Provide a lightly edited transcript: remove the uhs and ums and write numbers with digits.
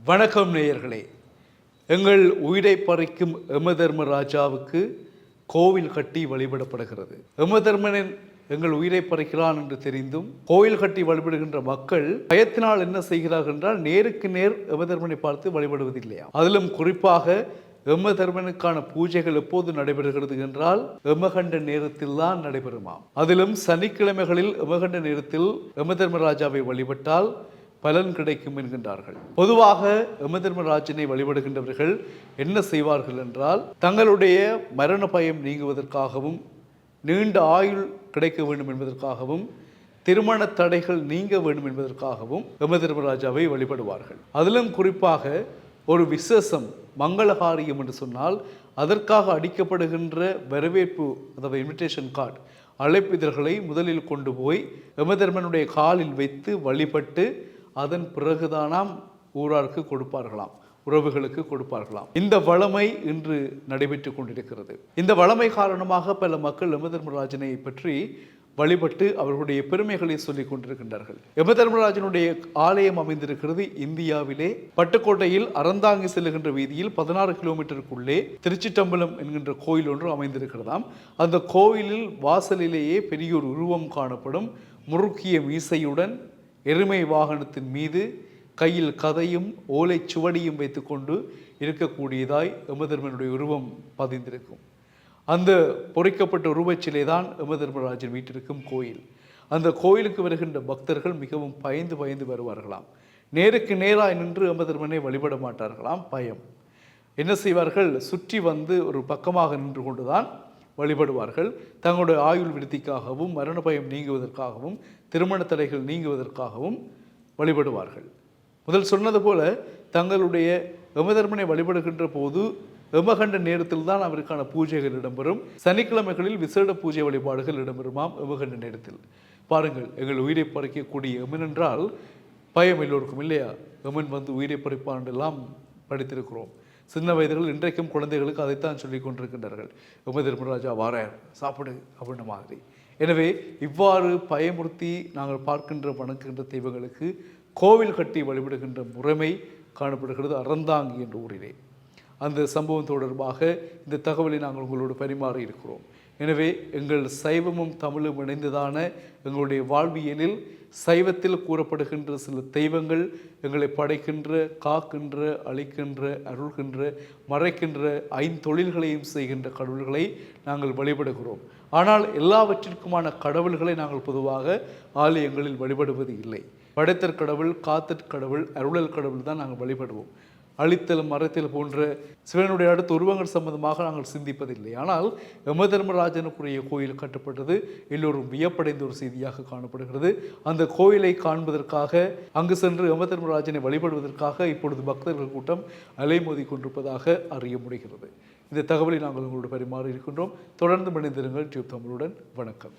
வணக்கம் நேயர்களே. எங்கள் உயிரை பறிக்கும் யமதர்மராஜாவுக்கு கோவில் கட்டி வழிபடப்படுகிறது. யமதர்மனின் எங்கள் உயிரை பறிக்கிறான் என்று தெரிந்தும் கோயில் கட்டி வழிபடுகின்ற மக்கள் பயத்தினால் என்ன செய்கிறார்கள் என்றால் நேருக்கு நேர் யமதர்மனை பார்த்து வழிபடுவதில்லையா. அதிலும் குறிப்பாக யமதர்மனுக்கான பூஜைகள் எப்போது நடைபெறுகிறது என்றால் யமகண்ட நேரத்தில் தான் நடைபெறுமாம். அதிலும் சனிக்கிழமைகளில் யமகண்ட நேரத்தில் யமதர்மராஜாவை வழிபட்டால் பலன் கிடைக்கும் என்கின்றார்கள். பொதுவாக யமதர்மராஜனை வழிபடுகின்றவர்கள் என்ன செய்வார்கள் என்றால் தங்களுடைய மரண பயம் நீங்குவதற்காகவும் நீண்ட ஆயுள் கிடைக்க வேண்டும் என்பதற்காகவும் திருமண தடைகள் நீங்க வேண்டும் என்பதற்காகவும் யமதர்மராஜாவை வழிபடுவார்கள். அதிலும் குறிப்பாக ஒரு விசேஷம் மங்களகாரியம் என்று சொன்னால் அதற்காக அடிக்கப்படுகின்ற வரவேற்பு அதாவது இன்விடேஷன் கார்டு அழைப்பிதழ்களை முதலில் கொண்டு போய் யமதர்மனுடைய காலில் வைத்து வழிபட்டு அதன் பிறகுதானாம் ஊராருக்கு கொடுப்பார்களாம், உறவுகளுக்கு கொடுப்பார்களாம். இந்த வளமை இன்று நடைபெற்று கொண்டிருக்கிறது. இந்த வளமை காரணமாக பல மக்கள் யமதர்மராஜனை பற்றி வழிபட்டு அவர்களுடைய பெருமைகளை சொல்லிக் கொண்டிருக்கின்றார்கள். யமதர்மராஜனுடைய ஆலயம் அமைந்திருக்கிறது இந்தியாவிலே பட்டுக்கோட்டையில் அறந்தாங்கி செல்லுகின்ற வீதியில் 16 கிலோமீட்டருக்குள்ளே திருச்சிட்டம்பலம் என்கின்ற கோயில் ஒன்று அமைந்திருக்கிறதாம். அந்த கோயிலில் வாசலிலேயே பெரியோர் உருவம் காணப்படும். முறுக்கிய மீசையுடன் எருமை வாகனத்தின் மீது கையில் கதையும் ஓலை சுவடியும் வைத்துக்கொண்டு இருக்கக்கூடியதாய் யமதர்மனுடைய உருவம் பதிந்திருக்கும். அந்த பொறிக்கப்பட்ட உருவச்சிலை தான் யமதர்மராஜன் வீட்டிற்கும் கோயில். அந்த கோயிலுக்கு வருகின்ற பக்தர்கள் மிகவும் பயந்து வருவார்களாம். நேருக்கு நேராக நின்று யமதர்மனை வழிபட மாட்டார்களாம், பயம். என்ன செய்வார்கள், சுற்றி வந்து ஒரு பக்கமாக நின்று கொண்டுதான் வழிபடுவார்கள். தங்களுடைய ஆயுள் விருத்திக்காகவும் மரண பயம் நீங்குவதற்காகவும் திருமண தடைகள் நீங்குவதற்காகவும் வழிபடுவார்கள். முதல் சொன்னது போல தங்களுடைய யமதர்மனை வழிபடுகின்ற போது யமகண்ட நேரத்தில் தான் அவருக்கான பூஜைகள் இடம்பெறும். சனிக்கிழமைகளில் விசேட பூஜை வழிபாடுகள் இடம்பெறுமாம் யமகண்ட நேரத்தில். பாருங்கள், எங்கள் உயிரை பறிக்கக்கூடிய யமன் என்றால் பயம் எல்லோருக்கும் இல்லையா? யமன் வந்து உயிரை பறிப்பான் எல்லாம் படித்திருக்கிறோம். சின்ன வயதுகள் இன்றைக்கும் குழந்தைகளுக்கு அதைத்தான் சொல்லி கொண்டிருக்கின்றார்கள். யமதர்மராஜா வாரார் சாப்பிடு அப்படின்ற மாதிரி. எனவே இவ்வாறு பயமுறுத்தி நாங்கள் பார்க்கின்ற வணங்குகின்ற தெய்வங்களுக்கு கோவில் கட்டி வழிபடுகின்ற முறைமை காணப்படுகிறது அறந்தாங்கி என்ற ஊரிலே. அந்த சம்பவம் தொடர்பாக இந்த தகவலை நாங்கள் உங்களோடு பரிமாறி இருக்கிறோம். எனவே எங்கள் சைவமும் தமிழும் இணைந்ததான எங்களுடைய வாழ்வியலில் சைவத்தில் கூறப்படுகின்ற சில தெய்வங்கள் எங்களை படைக்கின்ற, காக்கின்ற, அழிக்கின்ற, அருள்கின்ற, மறைக்கின்ற 5 தொழில்களையும் செய்கின்ற கடவுள்களை நாங்கள் வழிபடுகிறோம். ஆனால் எல்லாவற்றிற்குமான கடவுள்களை நாங்கள் பொதுவாக ஆலயங்களில் வழிபடுவது இல்லை. படைத்தற் கடவுள், காத்தற் கடவுள், அருளல் கடவுள் தான் நாங்கள் வழிபடுவோம். அழித்தல், மறைத்தல் போன்ற சிவனுடைய அடுத்த உருவங்கள் சம்பந்தமாக நாங்கள் சிந்திப்பதில்லை. ஆனால் யமதர்மராஜனுக்குரிய கோயில் கட்டப்பட்டது எல்லோரும் வியப்படைந்த ஒரு செய்தியாக காணப்படுகிறது. அந்த கோயிலை காண்பதற்காக அங்கு சென்று யமதர்மராஜனை வழிபடுவதற்காக இப்பொழுது பக்தர்கள் கூட்டம் அலைமோதி கொண்டிருப்பதாக அறிய முடிகிறது. இந்த தகவலை நாங்கள் உங்களோடு பரிமாறி இருக்கின்றோம். தொடர்ந்து இணைந்திருங்கள் டியூப் தமிழுடன். வணக்கம்.